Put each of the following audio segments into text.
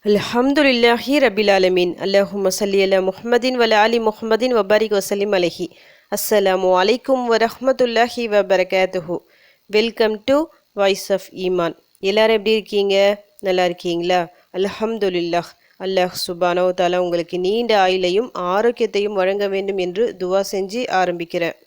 அல்ஹம்துலில்லாஹி ரபில் ஆலமீன். அல்லஹும்ம ஸல்லி அலா முஹம்மதின் வல ஆலி முஹம்மதின் வபாரிக் வசல்லிம் அலைஹி. அஸ்ஸலாமு அலைக்கும் வரஹ்மத்துல்லாஹி வபரகாத்துஹு. வெல்கம் டு வாய்ஸ் ஆஃப் ஈமான். எல்லாரும் எப்படி இருக்கீங்க? நல்லா இருக்கீங்களா? அல்ஹம்துலில்லாஹ். அல்லாஹ் சுப்ஹானஹு வ தஆலா உங்களுக்கு நீண்ட ஆயுளையும் ஆரோக்கியத்தையும் வழங்க வேண்டும் என்று துவா செஞ்சு ஆரம்பிக்கிறேன்.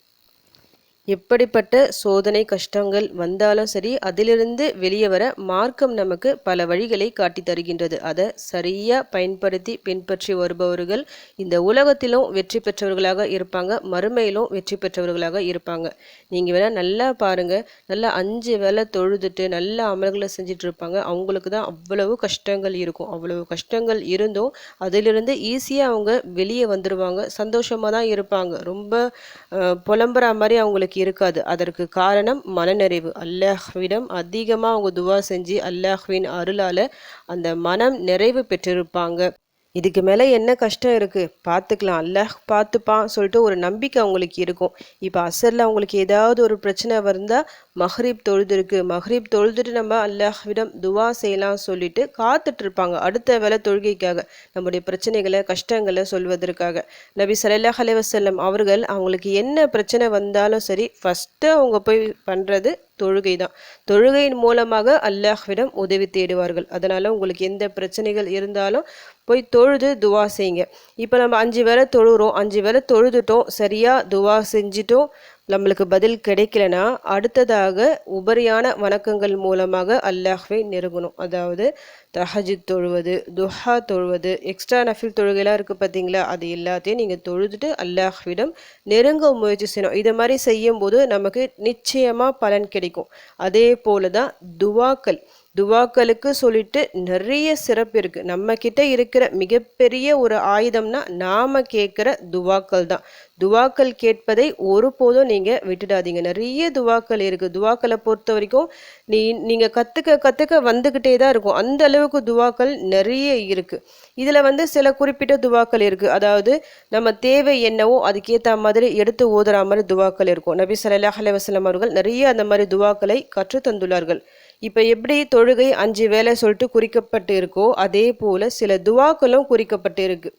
எப்படிப்பட்ட சோதனை கஷ்டங்கள் வந்தாலும் சரி, அதிலிருந்து வெளியே வர மார்க்கம் நமக்கு பல வழிகளை காட்டி தருகின்றது. அதை சரியாக பயன்படுத்தி பின்பற்றி வருபவர்கள் இந்த உலகத்திலும் வெற்றி பெற்றவர்களாக இருப்பாங்க, மறுமையிலும் வெற்றி பெற்றவர்களாக இருப்பாங்க. நீங்கள் வேணால் நல்லா பாருங்கள், நல்லா 5 வேளை தொழுதுட்டு நல்ல அமல்களை செஞ்சுட்டு இருப்பாங்க. அவங்களுக்கு தான் அவ்வளவு கஷ்டங்கள் இருக்கும். அவ்வளவு கஷ்டங்கள் இருந்தும் அதிலிருந்து ஈஸியாக அவங்க வெளியே வந்துடுவாங்க, சந்தோஷமாக தான் இருப்பாங்க. ரொம்ப புலம்புற மாதிரி அவங்களுக்கு இருக்காது. அதற்கு காரணம் மனநிறைவு. அல்லாஹ்விடம் அதிகமாக அவங்க துவா செஞ்சு அல்லாஹ்வின் அருளால் அந்த மனம் நிறைவு பெற்றிருப்பாங்க. இதுக்கு மேலே என்ன கஷ்டம் இருக்குது, பார்த்துக்கலாம், அல்லாஹ் பார்த்துப்பான் சொல்லிட்டு ஒரு நம்பிக்கை அவங்களுக்கு இருக்கும். இப்போ அசரில் அவங்களுக்கு ஏதாவது ஒரு பிரச்சனை வந்தால் மஹ்ரிப் தொழுதுருக்கு, மஹ்ரிப் தொழுதுட்டு நம்ம அல்லாஹ்விடம் துவா செய்யலாம் சொல்லிட்டு காத்துட்ருப்பாங்க அடுத்த வேளை தொழுகைக்காக, நம்முடைய பிரச்சனைகளை கஷ்டங்களை சொல்வதற்காக. நபி ஸல்லல்லாஹு அலைஹி வஸல்லம் அவர்கள் அவங்களுக்கு என்ன பிரச்சனை வந்தாலும் சரி, ஃபஸ்ட்டு அவங்க போய் பண்ணுறது தொழுகை தான். தொழுகையின் மூலமாக அல்லாஹ்விடம் உதவி தேடுவார்கள். அதனால் உங்களுக்கு எந்த பிரச்சனைகள் இருந்தாலும் போய் தொழுது துவா செய்யுங்க. இப்போ நம்ம 5 வேளை தொழுகிறோம், 5 வேளை தொழுதுட்டோம், சரியாக துவா செஞ்சிட்டோம், நம்மளுக்கு பதில் கிடைக்கலனா அடுத்ததாக உபரியான வணக்கங்கள் மூலமாக அல்லாஹ்வை நெருங்கணும். அதாவது தஹஜுத் தொழுவது, துஹா தொழுவது, எக்ஸ்ட்ரா நஃபில் தொழுகைலாம் இருக்குது பார்த்தீங்களா, அது எல்லாத்தையும் நீங்கள் தொழுதுட்டு அல்லாஹ்விடம் நெருங்க முயற்சி செய்யணும். இதை மாதிரி செய்யும்போது நமக்கு நிச்சயமாக பலன் கிடைக்கும். அதே போல தான் துவாக்களுக்கு சொல்லிட்டு நிறைய சிறப்பு இருக்குது. நம்ம கிட்ட இருக்கிற மிகப்பெரிய ஒரு ஆயுதம்னா நாம் கேட்குற துவாக்கள் தான். துவாக்கள் கேட்பதை ஒருபோதும் நீங்கள் விட்டுடாதீங்க. நிறைய துவாக்கள் இருக்குது. துவாக்களை பொறுத்த வரைக்கும் நீங்கள் கற்றுக்க வந்துக்கிட்டே தான் இருக்கும். அந்த அளவுக்கு துவாக்கள் நிறைய இருக்குது. இதில் சில குறிப்பிட்ட துவாக்கள் இருக்குது. அதாவது நம்ம தேவை என்னவோ அதுக்கேற்ற மாதிரி எடுத்து ஓதுற மாதிரி துவாக்கள் இருக்கும். நபி ஸல்லல்லாஹு அலைஹி வஸல்லம் அவர்கள் நிறைய அந்த மாதிரி துவாக்களை கற்று தந்துள்ளார்கள். இப்போ எப்படி தொழுகை 5 வேளை சொல்லிட்டு குறிக்கப்பட்டு இருக்கோ, அதே போல் சில துவாக்களும் குறிக்கப்பட்டு இருக்கு.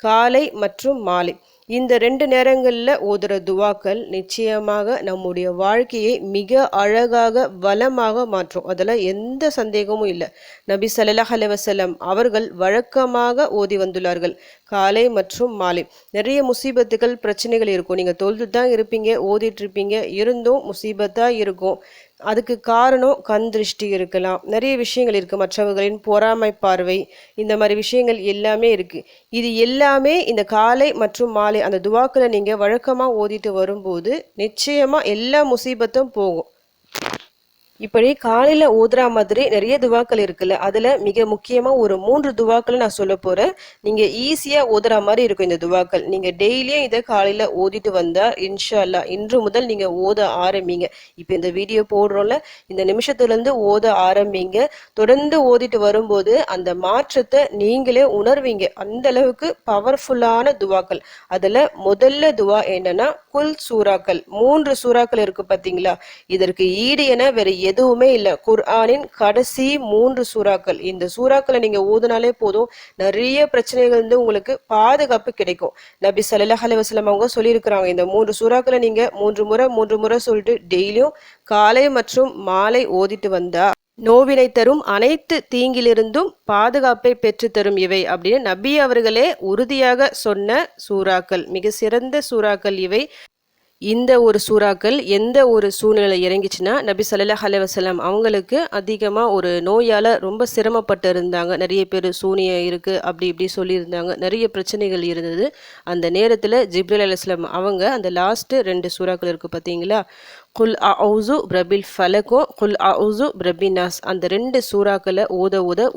காலை மற்றும் மாலை இந்த 2 நேரங்களில் ஓதுற துவாக்கள் நிச்சயமாக நம்முடைய வாழ்க்கையை மிக அழகாக வளமாக மாற்றும். அதில் எந்த சந்தேகமும் இல்லை. நபி ஸல்லல்லாஹு அலைஹி வஸல்லம் அவர்கள் வழக்கமாக ஓதி வந்துள்ளார்கள். காலை மற்றும் மாலை நிறைய முசீபத்துகள் பிரச்சனைகள் இருக்கும். நீங்கள் தொழுது தான் இருப்பீங்க, ஓதிட்டு இருப்பீங்க, இருந்தும் முசீபத்தாக இருக்கும். அதுக்கு காரணம் கண் திருஷ்டி இருக்கலாம், நிறைய விஷயங்கள் இருக்குது, மற்றவர்களின் பொறாமை பார்வை, இந்த மாதிரி விஷயங்கள் எல்லாமே இருக்குது. இது எல்லாமே இந்த காலை மற்றும் மாலை அந்த துவாக்களை நீங்கள் வழக்கமாக ஓதிட்டு வரும்போது நிச்சயமாக எல்லா முசீபத்தும் போகும். இப்படி காலையில் ஓதுறா மாதிரி நிறைய துவாக்கள் இருக்குல்ல, அதில் மிக முக்கியமாக ஒரு 3 துவாக்களை நான் சொல்ல போகிறேன். நீங்கள் ஈஸியாக ஓதுற மாதிரி இருக்கும் இந்த துவாக்கள். நீங்கள் டெய்லியும் இதை காலையில் ஓதிட்டு வந்தால் இன்ஷா அல்லாஹ் இன்று முதல் நீங்கள் ஓத ஆரம்பிங்க. இப்போ இந்த வீடியோ போடுறோம்ல, இந்த நிமிஷத்துலேருந்து ஓத ஆரம்பிங்க. தொடர்ந்து ஓதிட்டு வரும்போது அந்த மாற்றத்தை நீங்களே உணர்வீங்க. அந்த அளவுக்கு பவர்ஃபுல்லான துவாக்கள். அதில் முதல்ல துவா என்னன்னா குல் சூறாக்கள். 3 சூறாக்கள் இருக்குது பார்த்தீங்களா, இதற்கு ஈடு என வேறு எதுவுமே இல்லை. குர்ஆனின் கடைசி 3 சூறாக்கள். இந்த சூறாக்களை நீங்க ஓதுனாலே போதும், நிறைய பிரச்சனைகள் உங்களுக்கு பாதுகாப்பு கிடைக்கும். நபி ஸல்லல்லாஹு அலைஹி வஸல்லம் அவங்க சொல்லியிருக்கிறாங்க, இந்த 3 சூறாக்களை நீங்க 3 முறை சொல்லிட்டு டெய்லியும் காலை மற்றும் மாலை ஓதிட்டு வந்தா நோவினை தரும் அனைத்து தீங்கிலிருந்தும் பாதுகாப்பை பெற்று தரும் இவை அப்படின்னு நபி அவர்களே உறுதியாக சொன்ன சூறாக்கள், மிக சிறந்த சூறாக்கள் இவை. இந்த ஒரு சூறாக்கள் எந்த ஒரு சூழ்நிலை இறங்கிச்சுன்னா, நபி ஸல்லல்லாஹு அலைஹி வஸல்லம் அவங்களுக்கு அதிகமாக ஒரு நோயால் ரொம்ப சிரமப்பட்டு இருந்தாங்க. நிறைய பேர் சூனியம் இருக்குது அப்படி இப்படி சொல்லியிருந்தாங்க, நிறைய பிரச்சனைகள் இருந்தது. அந்த நேரத்தில் ஜிப்ரீல் அலைஹிஸ்ஸலாம் அவங்க அந்த லாஸ்ட்டு 2 சூறாக்கள் இருக்குது பார்த்தீங்களா, குல் அஊஸு பிரபில் ஃபலக்கும் குல் அஊஸு பிரபின் நாஸ், அந்த 2 சூறாக்களை ஓத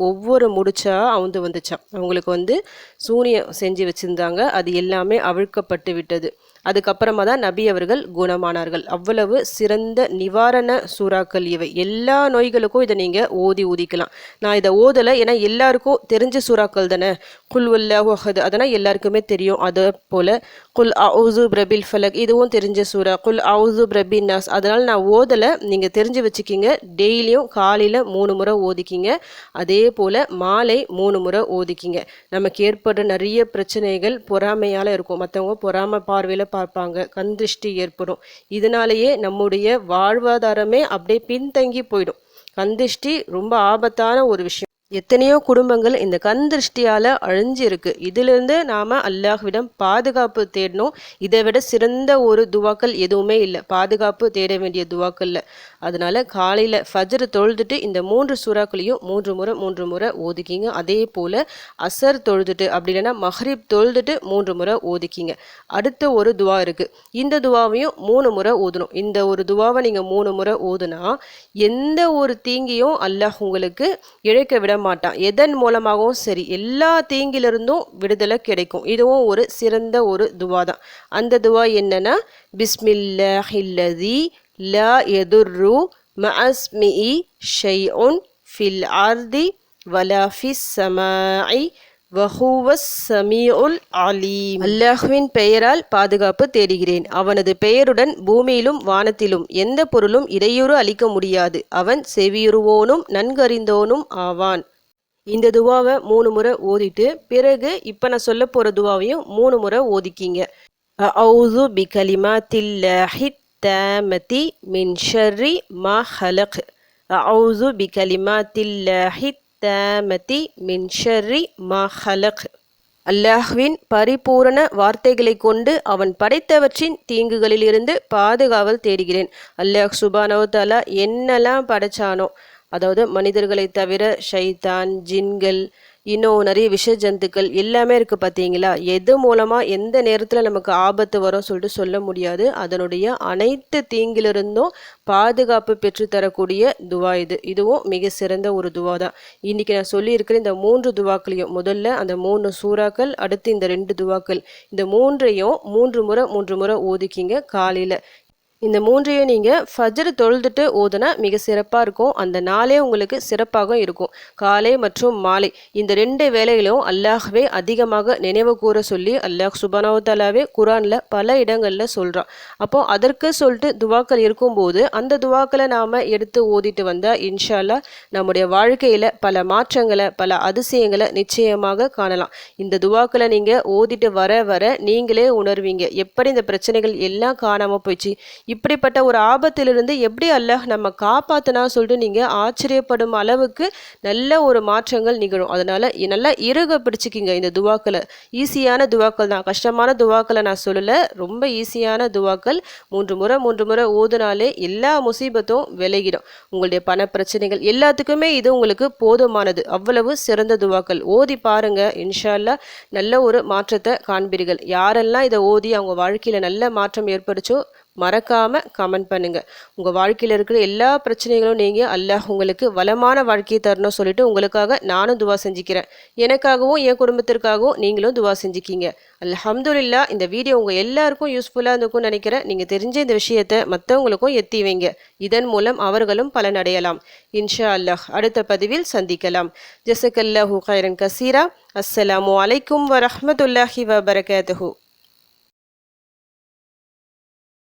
ஒவ்வொரு முடிச்சா அவுந்து வந்துச்சான். அவங்களுக்கு சூனியம் செஞ்சு வச்சுருந்தாங்க, அது எல்லாமே அவிழ்க்கப்பட்டு விட்டது. அதுக்கப்புறமா தான் நபி அவர்கள் குணமானார்கள். அவ்வளவு சிறந்த நிவாரண சூறாக்கள் இவை. எல்லா நோய்களுக்கும் இதை நீங்கள் ஓதி ஊதிக்கலாம். நான் இதை ஓதலை, ஏன்னா எல்லாருக்கும் தெரிஞ்ச சூறாக்கள் தானே. குல் வல்லாஹு அஹத் அதனால் எல்லாருக்குமே தெரியும். அதே போல் குல் அவுசு பிரபில் ஃபலக் இதுவும் தெரிஞ்ச சூறா. குல் அவுசு பிரபின் நாஸ் அதனால் நான் ஓதலை, நீங்கள் தெரிஞ்சு வச்சுக்கிங்க. டெய்லியும் காலையில் 3 முறை ஓதிக்கிங்க. அதே போல் மாலை 3 முறை ஓதிக்கிங்க. நமக்கு ஏற்படுற நிறைய பிரச்சனைகள் பொறாமையால் இருக்கும். மற்றவங்க பொறாமை பார்வையில் பார்ப்பாங்க, கண் திருஷ்டி ஏற்படும். இதனாலேயே நம்முடைய வாழ்வாதாரமே அப்படியே பின்தங்கி போயிடும். கண் திருஷ்டி ரொம்ப ஆபத்தான ஒரு விஷயம். எத்தனையோ குடும்பங்கள் இந்த கண் திருஷ்டியால் அழிஞ்சிருக்கு. இதிலிருந்து நாம் அல்லாஹ்விடம் பாதுகாப்பு தேடணும். இதை விட சிறந்த ஒரு துவாக்கள் எதுவுமே இல்லை, பாதுகாப்பு தேட வேண்டிய துவாக்கல்ல. அதனால காலையில் ஃபஜ்ர் தொழுதுட்டு இந்த 3 சூறாக்களையும் 3 முறை ஓதிக்கிங்க. அதே போல் அசர் தொழுதுட்டு அப்படி இல்லைன்னா மஹ்ரிப் தொழுதுட்டு 3 முறை ஓதிக்கிங்க. அடுத்த ஒரு துவா இருக்குது, இந்த துவாவையும் 3 முறை ஓதணும். இந்த ஒரு துவாவை நீங்கள் 3 முறை ஓதுனா எந்த ஒரு தீங்கியும் அல்லாஹ் உங்களுக்கு இழைக்க விட மாட்டான். எதன் மூலமாகவும் சரி எல்லா தீங்கிலிருந்தும் விடுதலை கிடைக்கும். இதுவும் ஒரு சிறந்த ஒரு துவா தான். அந்த துவா என்னன்னா, பிஸ்மில்லாஹில்லதி லா யதுர்ரு மஅஸ்மிஇ ஷைஉன் ஃபில் அர்தி வலா ஃபிஸ் ஸமாஇ வஹுவஸ் ஸமீஉல் அலீம். அல்லாஹ்வின் பெயரால் பாதுகாப்பு தேடுகிறேன். அவனது பெயருடன் பூமியிலும் வானத்திலும் எந்த பொருளும் இடையூறு அளிக்க முடியாது. அவன் செவியுறுவோனும் நன்கறிந்தோனும் ஆவான். இந்த துவாவை 3 முறை ஓதிட்டு பிறகு இப்போ நான் சொல்ல போகிற துவாவையும் 3 முறை ஓதிக்கிங்க. அஊது பிகலிமாத்தில்லாஹி தாமதி மின் ஷர்ரி மா ஹலக். அஊது பிகலிமாத்தில்லாஹி தாமதி மின் ஷர்ரி மா ஹலக். அல்லாஹ்வின் பரிபூரண வார்த்தைகளை கொண்டு அவன் படைத்தவற்றின் தீங்குகளிலிருந்து பாதுகாவல் தேடுகிறேன். அல்லாஹ் சுப்ஹானஹு வ தஆலா என்னெல்லாம் படைச்சானோ, அதாவது மனிதர்களை தவிர ஷைத்தான், ஜின்கள், இன்னும் நிறைய விஷ ஜந்துக்கள் எல்லாமே இருக்குது பார்த்தீங்களா. எது மூலமாக எந்த நேரத்தில் நமக்கு ஆபத்து வரும் சொல்லிட்டு சொல்ல முடியாது. அதனுடைய அனைத்து தீங்கிலிருந்தும் பாதுகாப்பு பெற்றுத்தரக்கூடிய துவா இது. இதுவும் மிக சிறந்த ஒரு துவா தான். இன்றைக்கி நான் சொல்லியிருக்கிற இந்த 3 துவாக்களையும், முதல்ல அந்த 3 சூறாக்கள், அடுத்து இந்த 2 துவாக்கள், இந்த 3ஐயும் 3 முறை ஓதிக்கிங்க காலையில். இந்த 3ஐயும் நீங்கள் ஃபஜ்ர் தொழுதுட்டு ஓதுனா மிக சிறப்பாக இருக்கும். அந்த நாளே உங்களுக்கு சிறப்பாக இருக்கும். காலை மற்றும் மாலை இந்த 2 வேளைகளும் அல்லாஹ்வே அதிகமாக நினைவு கூற சொல்லி அல்லாஹ் சுப்ஹானஹு வ தஆலாவே குர்ஆனில் பல இடங்களில் சொல்கிறான். அப்போது அதற்கு சொல்லிட்டு துவாக்கள் இருக்கும்போது அந்த துவாக்களை நாம் எடுத்து ஓதிட்டு வந்தால் இன்ஷா அல்லாஹ் நம்முடைய வாழ்க்கையில் பல மாற்றங்களை, பல அதிசயங்களை நிச்சயமாக காணலாம். இந்த துவாக்களை நீங்கள் ஓதிட்டு வர வர நீங்களே உணர்வீங்க, எப்படி இந்த பிரச்சனைகள் எல்லாம் காணாமல் போயிடுச்சு, இப்படிப்பட்ட ஒரு ஆபத்திலிருந்து எப்படி அல்லாஹ் நம்ம காப்பாற்றினா சொல்லிட்டு நீங்கள் ஆச்சரியப்படும் அளவுக்கு நல்ல ஒரு மாற்றங்கள் நிகழும். அதனால் நல்லா இறுக பிடிச்சிக்கிங்க இந்த துவாக்களை. ஈஸியான துவாக்கள் தான், கஷ்டமான துவாக்களை நான் சொல்லலை, ரொம்ப ஈஸியான துவாக்கள். 3 முறை ஓதுனாலே எல்லா முசீபத்தும் விலகிடும். உங்களுடைய பண பிரச்சனைகள் எல்லாத்துக்குமே இது உங்களுக்கு போதுமானது. அவ்வளவு சிறந்த துவாக்கள். ஓதி பாருங்க, இன்ஷா அல்லாஹ் நல்ல ஒரு மாற்றத்தை காண்பீர்கள். யாரெல்லாம் இதை ஓதி அவங்க வாழ்க்கையில் நல்ல மாற்றம் ஏற்படுச்சோ மறக்காமல் கமெண்ட் பண்ணுங்கள். உங்கள் வாழ்க்கையில் இருக்கிற எல்லா பிரச்சனைகளும் நீங்கள் அல்லாஹ் உங்களுக்கு வளமான வாழ்க்கையை தரணும் சொல்லிட்டு உங்களுக்காக நானும் துவா செஞ்சுக்கிறேன். எனக்காகவும் என் குடும்பத்திற்காகவும் நீங்களும் துவா செஞ்சுக்கிங்க. அல்ஹம்துலில்லாஹ். இந்த வீடியோ உங்கள் எல்லாருக்கும் யூஸ்ஃபுல்லாக இருந்திருக்கும்னு நினைக்கிறேன். நீங்கள் தெரிஞ்ச இந்த விஷயத்தை மற்றவங்களுக்கும் எத்தி வைங்க. இதன் மூலம் அவர்களும் பலனடையலாம். இன்ஷா அல்லாஹ். அடுத்த பதிவில் சந்திக்கலாம். ஜஸக்கல்லாஹு கைரன் கசீரா. அஸ்ஸலாமு அலைக்கும் வரஹ்மத்துல்லாஹி வபரகாத்துஹு.